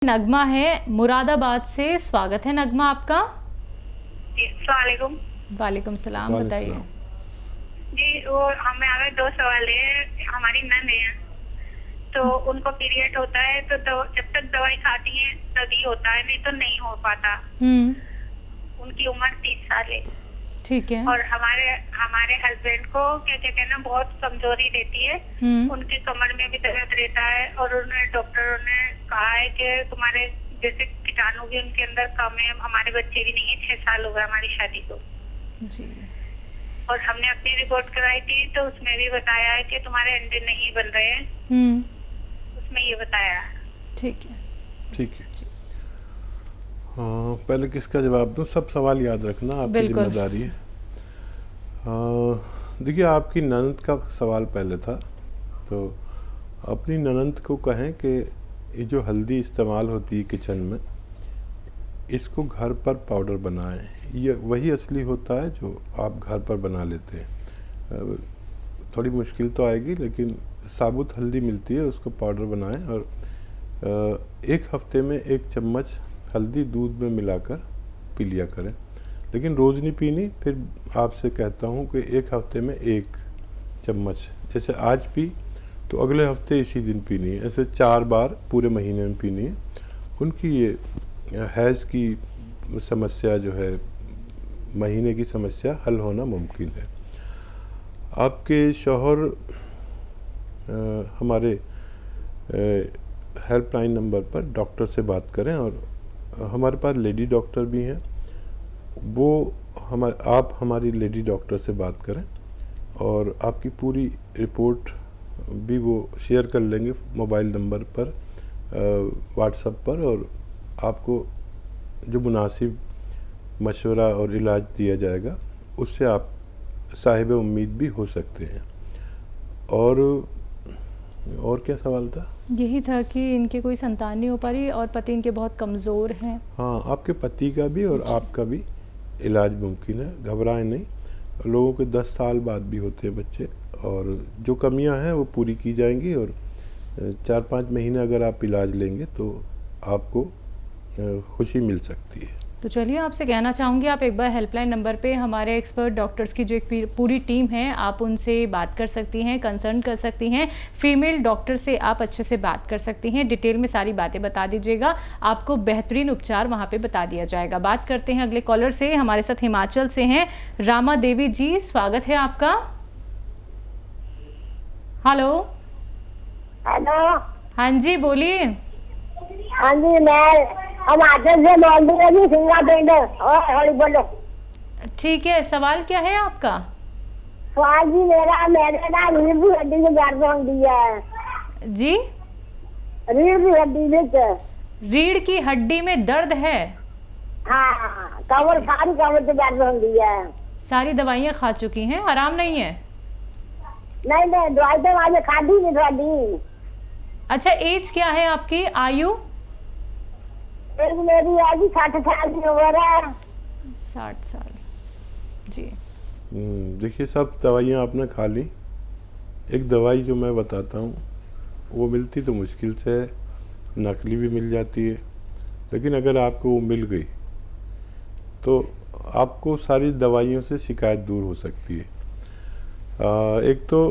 नगमा है मुरादाबाद से। स्वागत है नगमा आपका। वालेकुम। वालेकुम सलाम, बताइए जी। वो हमें दो सवाल है। हमारी नन है तो उनको पीरियड होता है तो जब तक दवाई खाती है तभी होता है, नहीं तो नहीं हो पाता। उनकी उम्र 30 साल है। ठीक है। और हमारे हस्बैंड को क्या कहते हैं ना, बहुत कमजोरी रहती है। उनकी कमर में भी दर्द रहता है और उन्हें डॉक्टरों ने कहा है कि तुम्हारे जैसे कीटाणु भी उनके अंदर कम है। हमारे बच्चे भी नहीं है, 6 साल हो गए हमारी शादी को जी। और हमने अपनी रिपोर्ट कराई थी तो उसमें भी बताया है कि तुम्हारे अंडे नहीं बन रहे हैं। उसमें ये बताया। ठीक है, ठीक है। हाँ, पहले किसका जवाब दूं? सब सवाल याद रखना आपकी जिम्मेदारी है। देखिए, आपकी ननद का सवाल पहले था, तो अपनी ननद को कहें कि ये जो हल्दी इस्तेमाल होती है किचन में, इसको घर पर पाउडर बनाएं। ये वही असली होता है जो आप घर पर बना लेते हैं। थोड़ी मुश्किल तो आएगी, लेकिन साबुत हल्दी मिलती है, उसको पाउडर बनाएं और एक हफ्ते में 1 चम्मच हल्दी दूध में मिलाकर पी लिया करें। लेकिन रोज़ नहीं पीनी। फिर आपसे कहता हूँ कि 1 हफ्ते में 1 चम्मच, जैसे आज पी तो अगले हफ्ते इसी दिन पीनी है। ऐसे 4 बार पूरे महीने में पीनी है। उनकी ये हैज़ की समस्या जो है, महीने की समस्या हल होना मुमकिन है। आपके शौहर हमारे हेल्पलाइन नंबर पर डॉक्टर से बात करें, और हमारे पास लेडी डॉक्टर भी हैं। वो आप हमारी लेडी डॉक्टर से बात करें और आपकी पूरी रिपोर्ट भी वो शेयर कर लेंगे मोबाइल नंबर पर, व्हाट्सएप पर, और आपको जो मुनासिब मशवरा और इलाज दिया जाएगा उससे आप साहिब उम्मीद भी हो सकते हैं। और क्या सवाल था? यही था कि इनके कोई संतान नहीं हो पा रही और पति इनके बहुत कमज़ोर हैं। हाँ, आपके पति का भी और आपका भी इलाज मुमकिन है, घबराएं नहीं। लोगों के 10 साल बाद भी होते हैं बच्चे, और जो कमियां हैं वो पूरी की जाएंगी। और 4-5 महीने अगर आप इलाज लेंगे तो आपको खुशी मिल सकती है। तो चलिए, आपसे कहना चाहूँगी आप एक बार हेल्पलाइन नंबर पे हमारे एक्सपर्ट डॉक्टर्स की जो एक पूरी टीम है, आप उनसे बात कर सकती हैं, कंसल्ट कर सकती हैं। फीमेल डॉक्टर से आप अच्छे से बात कर सकती हैं, डिटेल में सारी बातें बता दीजिएगा, आपको बेहतरीन उपचार वहाँ पे बता दिया जाएगा। बात करते हैं अगले कॉलर से। हमारे साथ हिमाचल से हैं रामा देवी जी। स्वागत है आपका। हेलो। हेलो। हाँ जी, बोलिए। हाँ जी, मैं हिमाचल से बोल रही हूँ, सिंगा पिंड। हौली बोलो। ठीक है, सवाल क्या है आपका? सवाल जी मेरे ना रीढ़ की हड्डी में दर्द होती है जी। रीढ़ की हड्डी में रीढ़ की हड्डी में दर्द है? हाँ, कमर सारी कमर से दर्द होती है। सारी दवाइयाँ खा चुकी हैं, आराम नहीं है? नहीं, दवाई तो आज खाधी नहीं थोड़ी। अच्छा, एज क्या है आपकी, आयु? मेरी आज 60 साल की उम्र है। 60 साल जी। देखिए, सब दवाइयाँ आपने खा ली। एक दवाई जो मैं बताता हूँ वो मिलती तो मुश्किल से है, नकली भी मिल जाती है, लेकिन अगर आपको वो मिल गई तो आपको सारी दवाइयों से शिकायत दूर हो सकती है। एक तो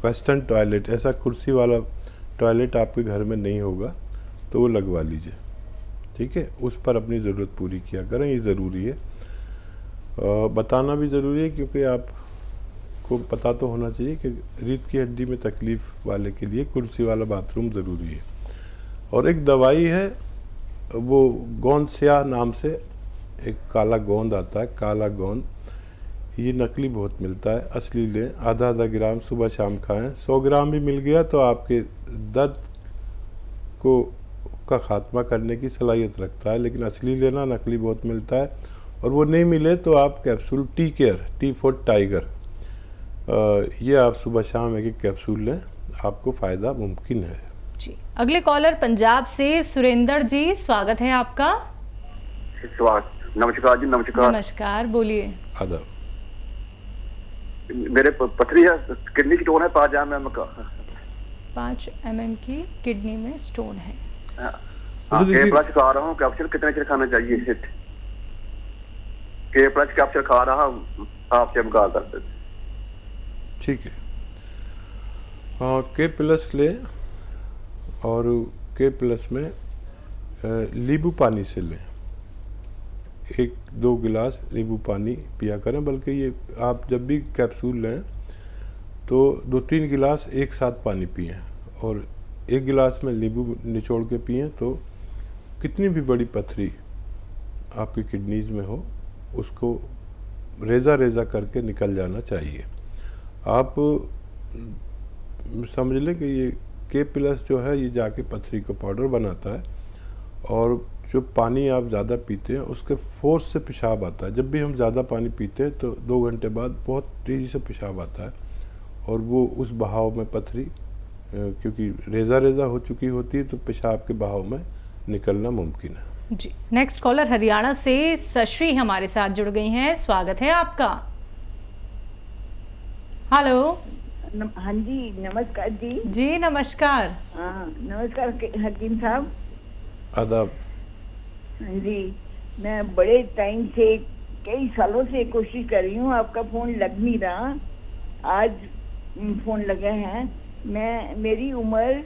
वेस्टर्न टॉयलेट, ऐसा कुर्सी वाला टॉयलेट आपके घर में नहीं होगा तो वो लगवा लीजिए, ठीक है? उस पर अपनी ज़रूरत पूरी किया करें, ये ज़रूरी है। बताना भी ज़रूरी है, क्योंकि आपको पता तो होना चाहिए कि रीढ़ की हड्डी में तकलीफ़ वाले के लिए कुर्सी वाला बाथरूम ज़रूरी है। और एक दवाई है, वो गोंद स्याह नाम से एक काला गोंद आता है, काला गोंद। ये नकली बहुत मिलता है, असली लें। आधा ग्राम सुबह शाम खाएं। 100 ग्राम भी मिल गया तो आपके दर्द का खात्मा करने की सलाहियत रखता है, लेकिन असली लेना, नकली बहुत मिलता है। और वो नहीं मिले तो आप capsule tea care, T for tiger, ये आप सुबह शाम एक कैप्सूल लें, आपको फ़ायदा मुमकिन है जी। अगले कॉलर पंजाब से सुरेंद्र जी। स्वागत है आपका। नमस्कार जी। नमस्कार, बोलिए। आदाब। मेरे पथरी है, किडनी स्टोन है 5 mm का। 5 mm की किडनी में स्टोन है। तो के प्लस खा रहा हूँ, कैप्सूल कितने चिर खाना चाहिए? के प्लस कैप्सूल खा रहा हूँ, आपसे हम कहा करते थे। ठीक है, हाँ के प्लस लें और के प्लस में नींबू पानी से लें, 1-2 गिलास नींबू पानी पिया करें। बल्कि ये आप जब भी कैप्सूल लें तो 2-3 गिलास एक साथ पानी पिएं और 1 गिलास में नींबू निचोड़ के पिएं, तो कितनी भी बड़ी पथरी आपकी किडनीज में हो उसको रेज़ा रेज़ा करके निकल जाना चाहिए। आप समझ लें कि ये के प्लस जो है ये जाके पथरी का पाउडर बनाता है, और जो पानी आप ज़्यादा पीते हैं उसके फोर्स से पेशाब आता है। जब भी हम ज़्यादा पानी पीते हैं तो 2 घंटे बाद बहुत तेज़ी से पेशाब आता है, और वो उस बहाव में पथरी क्योंकि रेज़ा रेज़ा हो चुकी होती है तो पेशाब के बहाव में निकलना मुमकिन है। जी, नेक्स्ट कॉलर हरियाणा से सश्री हमारे साथ जुड़ गई हैं, स्वागत है आपका। हेलो। हाँ जी, नमस्कार जी। जी नमस्कार। हाँ नमस्कार हकीम साहब। आदाब। हाँ जी, मैं बड़े टाइम से, कई सालों से कोशिश कर रही हूँ, आपका फोन लग नहीं रहा। आज फोन लगा है। मेरी उम्र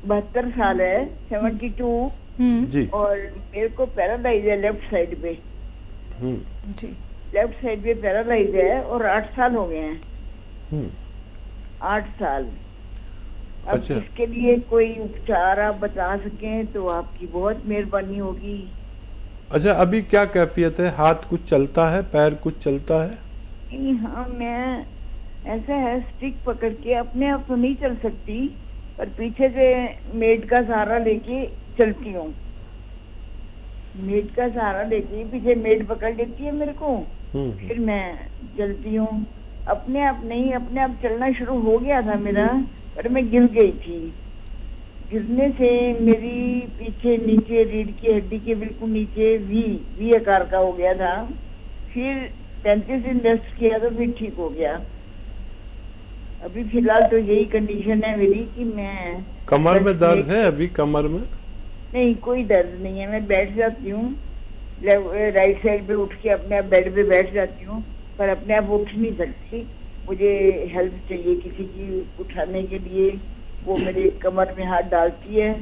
72 साल है, 72 जी। और मेरे को पैरालाइज है लेफ्ट साइड पे। जी। लेफ्ट साइड पे पैरालाइज है और 8 साल हो गए हैं। 8 साल। अब अच्छा। इसके लिए कोई उपचार आप बता सकें तो आपकी बहुत मेहरबानी होगी। अच्छा, अभी क्या कैफियत है? हाथ कुछ चलता है, पैर कुछ चलता है? नहीं, हाँ मैं ऐसा है, स्टिक पकड़ के अपने आप तो नहीं चल सकती, पर पीछे से मेड का सहारा लेके चलती हूँ। मेड का सहारा लेके पीछे मेड पकड़ लेती है मेरे को, फिर मैं चलती हूँ। अपने आप नहीं, अपने आप चलना शुरू हो गया था मेरा, पर मैं गिर गई थी। गिरने से मेरी पीछे नीचे रीढ़ की हड्डी के बिल्कुल नीचे वी आकार का हो गया था। फिर 35 दिन रेस्ट किया तो फिर ठीक हो गया। अभी फिलहाल तो यही कंडीशन है मेरी कि मैं। कमर में दर्द है अभी? कमर में नहीं, कोई दर्द नहीं है। मैं बैठ जाती हूँ, राइट साइड पे उठ के अपने आप बेड पे बैठ जाती हूँ, पर अपने आप उठ नहीं सकती। मुझे हेल्प चाहिए किसी की उठाने के लिए। वो मेरे कमर में हाथ डालती है,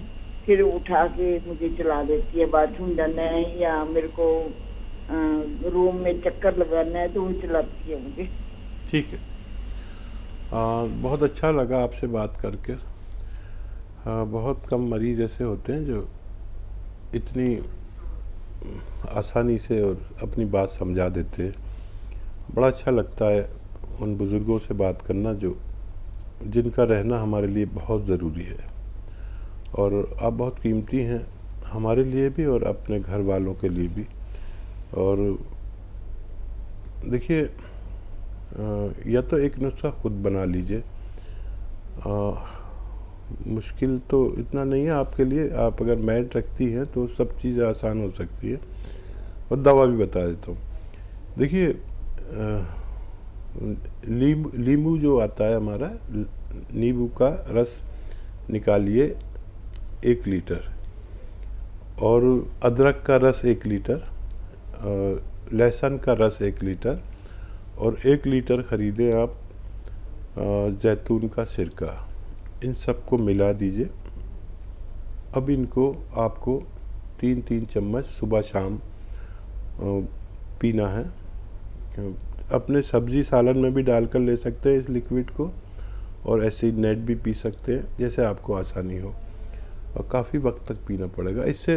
फिर उठा के मुझे चला देती है। बाथरूम जाना है या मेरे को रूम में चक्कर लगाना है तो वो चलाती है मुझे। ठीक है। बहुत अच्छा लगा आपसे बात करके। बहुत कम मरीज ऐसे होते हैं जो इतनी आसानी से और अपनी बात समझा देते हैं। बड़ा अच्छा लगता है उन बुज़ुर्गों से बात करना जिनका रहना हमारे लिए बहुत ज़रूरी है, और आप बहुत कीमती हैं हमारे लिए भी और अपने घर वालों के लिए भी। और देखिए, या तो एक नुस्खा खुद बना लीजिए, मुश्किल तो इतना नहीं है आपके लिए। आप अगर मैट रखती हैं तो सब चीज़ें आसान हो सकती है, और दवा भी बता देता हूँ। देखिए, नींबू जो आता है हमारा, नींबू का रस निकालिए 1 लीटर, और अदरक का रस 1 लीटर, लहसुन का रस 1 लीटर, और 1 लीटर ख़रीदें आप जैतून का सिरका। इन सबको मिला दीजिए। अब इनको आपको 3-3 चम्मच सुबह शाम पीना है। अपने सब्जी सालन में भी डालकर ले सकते हैं इस लिक्विड को, और ऐसे ही नेट भी पी सकते हैं, जैसे आपको आसानी हो, और काफ़ी वक्त तक पीना पड़ेगा। इससे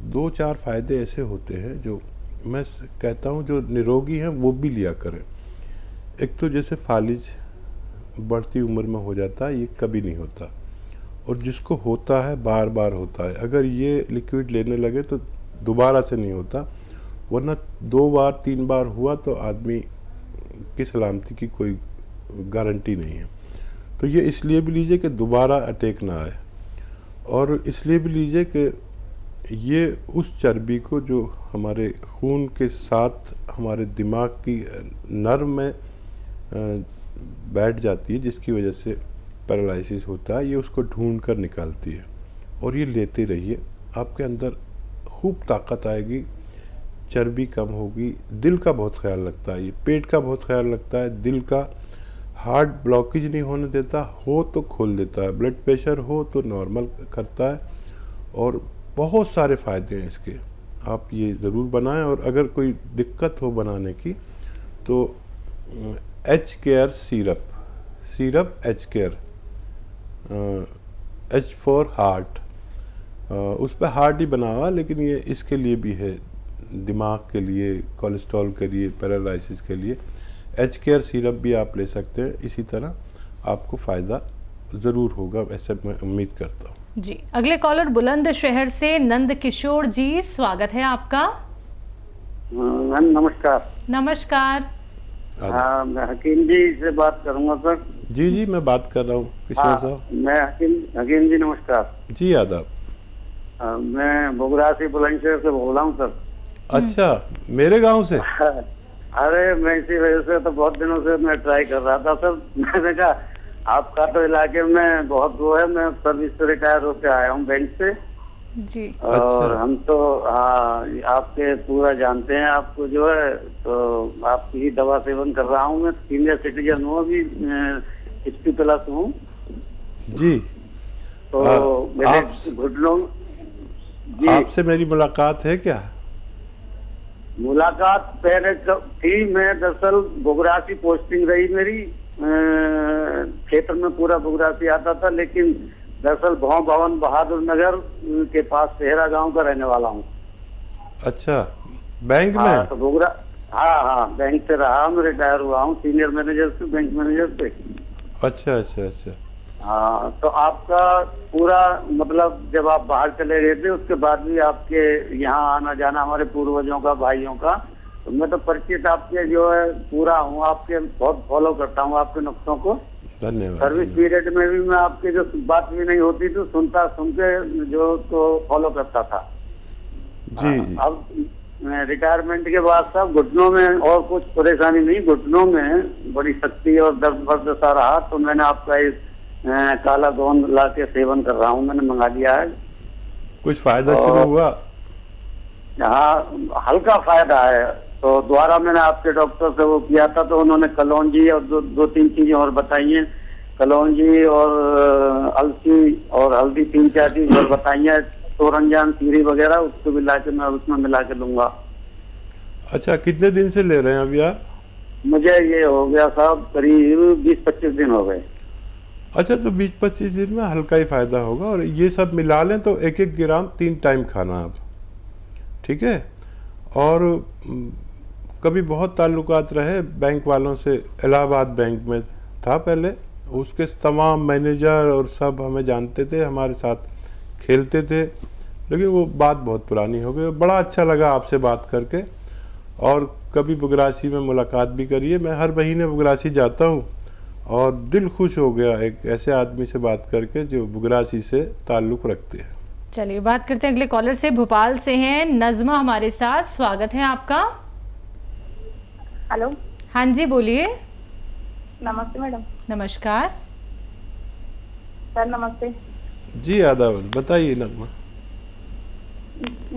2-4 फ़ायदे ऐसे होते हैं जो मैं कहता हूँ जो निरोगी हैं वो भी लिया करें। एक तो जैसे फालिज बढ़ती उम्र में हो जाता है, ये कभी नहीं होता, और जिसको होता है बार बार होता है। अगर ये लिक्विड लेने लगे तो दोबारा से नहीं होता, वरना 2 बार 3 बार हुआ तो आदमी की सलामती की कोई गारंटी नहीं है। तो ये इसलिए भी लीजिए कि दोबारा अटैक ना आए, और इसलिए भी लीजिए कि ये उस चर्बी को जो हमारे खून के साथ हमारे दिमाग की नर्व में बैठ जाती है, जिसकी वजह से पैरालिसिस होता है, ये उसको ढूंढ कर निकालती है और ये लेते रहिए, आपके अंदर खूब ताकत आएगी, चर्बी कम होगी। दिल का बहुत ख्याल रखता है ये, पेट का बहुत ख्याल रखता है, दिल का। हार्ट ब्लॉकेज नहीं होने देता, हो तो खोल देता है, ब्लड प्रेशर हो तो नॉर्मल करता है, और बहुत सारे फ़ायदे हैं इसके। आप ये ज़रूर बनाएं, और अगर कोई दिक्कत हो बनाने की तो H care syrup H care, H for heart, उस पर हार्ट ही बना हुआ, लेकिन ये इसके लिए भी है, दिमाग के लिए, कोलेस्ट्रॉल के लिए, पैरालिसिस के लिए। एच केयर सिरप भी आप ले सकते हैं। इसी तरह आपको फ़ायदा ज़रूर होगा, ऐसे मैं उम्मीद करता हूँ जी। अगले कॉलर बुलंदशहर से नंद किशोर जी, स्वागत है आपका। मैम नमस्कार। नमस्कार। हाँ, मैं हकीम जी से बात करूंगा सर। जी जी, मैं बात कर रहा हूँ किशोर साहब। मैं हकीम जी नमस्कार। जी आदाब। मैं बुगरासी बुलंदशहर से बोल रहा हूँ सर। अच्छा, मेरे गांव से? अरे मैं इसी वजह से तो बहुत दिनों से मैं ट्राई कर रहा था सर। मैंने कहा आपका तो इलाके में बहुत वो है, मैं सर्विस से रिटायर होकर आया हूँ बैंक से जी। और अच्छा। हम तो हाँ आपके पूरा जानते हैं आपको जो है, तो आपकी ही दवा सेवन कर रहा हूँ। मैं सीनियर सिटीजन हूँ, अभी 60+ हूँ जी। तो मेरे घुटनों आपसे मेरी मुलाकात है क्या? मुलाकात पहले थी। मैं दरअसल बुगरासी पोस्टिंग रही मेरी, क्षेत्र में पूरा बुगरासी आता था, लेकिन दरअसल भाव भवन बहादुर नगर के पास सेहरा गांव का रहने वाला हूँ। अच्छा, बैंक में? हाँ, तो बुगरा हाँ बैंक से रहा, मैं रिटायर हुआ हूँ सीनियर मैनेजर से, बैंक मैनेजर से। अच्छा अच्छा अच्छा। हाँ, तो आपका पूरा मतलब जब आप बाहर चले गए थे उसके बाद भी आपके यहाँ आना जाना हमारे पूर्वजों का, भाइयों का, तो मैं तो परिचित आपके जो है पूरा हूँ, आपके बहुत फॉलो करता हूँ आपके नुस्खों को। धन्यवाद। सर्विस पीरियड में भी मैं आपके जो बात भी नहीं होती तो सुन के जो तो फॉलो करता था। जी जी। अब रिटायरमेंट के बाद साहब घुटनों में और कुछ परेशानी नहीं, घुटनों में बड़ी शक्ति और दर्द सा रहा, तो मैंने आपका इस काला गोंद ला के सेवन कर रहा हूँ, मैंने मंगा लिया है। कुछ फायदा शुरू हुआ? हाँ, हल्का फायदा है। तो दोबारा मैंने आपके डॉक्टर से वो किया था, तो उन्होंने कलौंजी और दो तीन चीजें और बताई हैं, कलौंजी और अलसी और हल्दी, 3-4 चीज और बताई है, तोरंजान सीरी वगैरह, उसको भी ला के मैं उसमें मिला के लूंगा। अच्छा, कितने दिन से ले रहे हैं अभी आप? मुझे ये हो गया साहब करीब 20-25 दिन हो गए। अच्छा, तो 20-25 दिन में हल्का ही फायदा होगा, और ये सब मिला लें तो 1-1 ग्राम 3 टाइम खाना आप, ठीक है। और कभी बहुत ताल्लुकात रहे बैंक वालों से, इलाहाबाद बैंक में था पहले, उसके तमाम मैनेजर और सब हमें जानते थे, हमारे साथ खेलते थे, लेकिन वो बात बहुत पुरानी हो गई। बड़ा अच्छा लगा आपसे बात करके, और कभी बुगरासी में मुलाकात भी करिए। मैं हर महीने बुगरासी जाता हूँ और दिल खुश हो गया एक ऐसे आदमी से बात करके जो बुगरासी से ताल्लुक़ रखते हैं। चलिए बात करते हैं अगले कॉलर से, भोपाल से हैं नज़मा हमारे साथ, स्वागत है आपका। हेलो। हाँ जी, बोलिए। नमस्ते मैडम। नमस्कार सर। नमस्ते जी, आदाब, बताइए नगमा।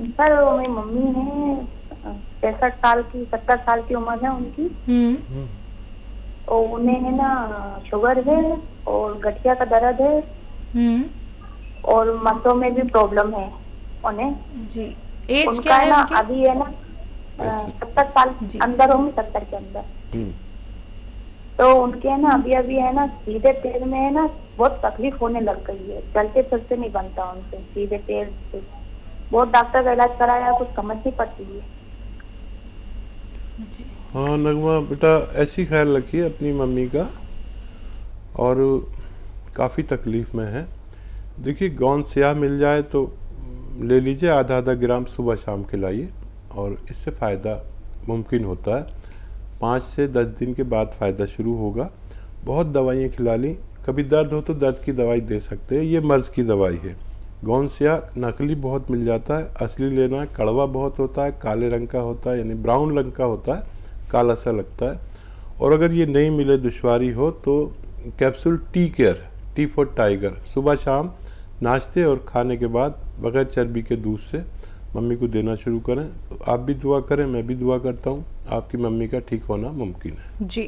सर, वो मेरी मम्मी है 65 साल की, 70 साल की उम्र है उनकी, और उन्हें है ना शुगर है और गठिया का दर्द है और मसों में भी प्रॉब्लम है उन्हें जी। एज उनका क्या है ना उनकी? अभी है ना 70 साल अंदर होंगे, 70 के अंदर। तो उनके है ना अभी है ना सीधे पैर में है ना बहुत तकलीफ होने लग गई है, चलते चलते नहीं बनता उनसे सीधे पैर से। बहुत डॉक्टर का इलाज कराया, कुछ समझ नहीं पड़ती है। हाँ नगमा बेटा, ऐसी ख्याल रखिए अपनी मम्मी का, और काफ़ी तकलीफ़ में है। देखिए, गोंद स्याह मिल जाए तो ले लीजिए, आधा ग्राम सुबह शाम खिलाइए, और इससे फ़ायदा मुमकिन होता है। 5 से 10 दिन के बाद फ़ायदा शुरू होगा। बहुत दवाइयाँ खिला ली, कभी दर्द हो तो दर्द की दवाई दे सकते हैं, ये मर्ज़ की दवाई है। गोंद स्याह नकली बहुत मिल जाता है, असली लेना है। कड़वा बहुत होता है, काले रंग का होता है, यानी ब्राउन रंग का होता है, काला सा लगता है। और अगर ये नहीं मिले, दुश्वारी हो, तो capsule tea care, T for tiger, सुबह शाम नाश्ते और खाने के बाद बग़ैर चर्बी के दूध से मम्मी को देना शुरू करें। तो आप भी दुआ करें, मैं भी दुआ करता हूँ, आपकी मम्मी का ठीक होना मुमकिन है। जी,